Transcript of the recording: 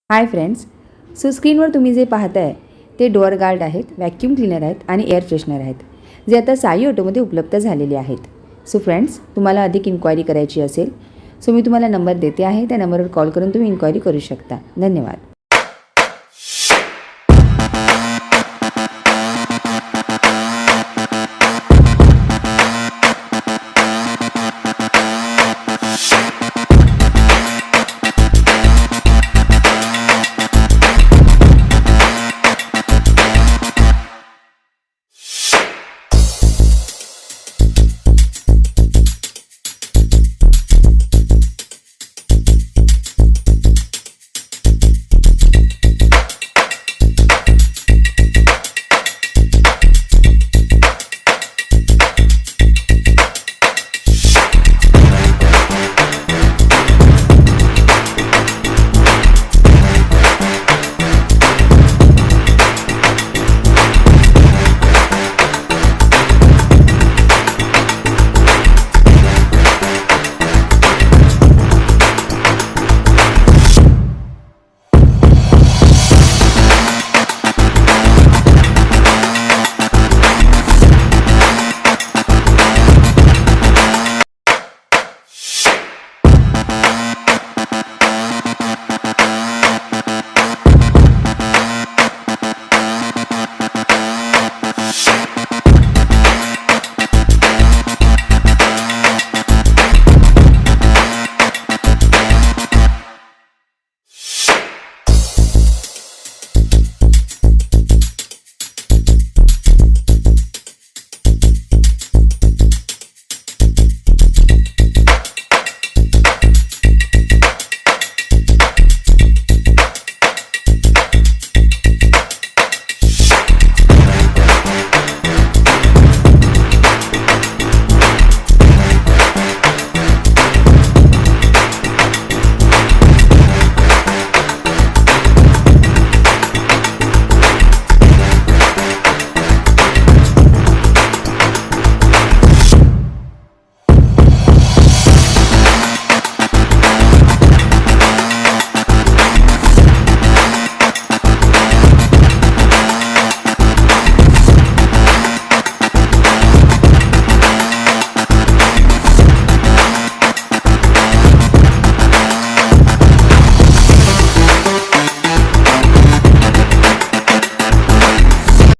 Hi friends, so स्क्रीनवर तुम्ही जे पाहताय ते डोअर गार्ड आहेत, व्हॅक्यूम क्लीनर आहेत आणि एअर फ्रेशनर आहेत, जे आता साई ऑटोमध्ये उपलब्ध झालेले आहेत. सो फ्रेंड्स, तुम्हाला अधिक इन्क्वायरी करायची असेल सो मी तुम्हाला नंबर देते आहे, त्या नंबरवर कॉल करून तुम्ही इन्क्वायरी करू शकता. धन्यवाद.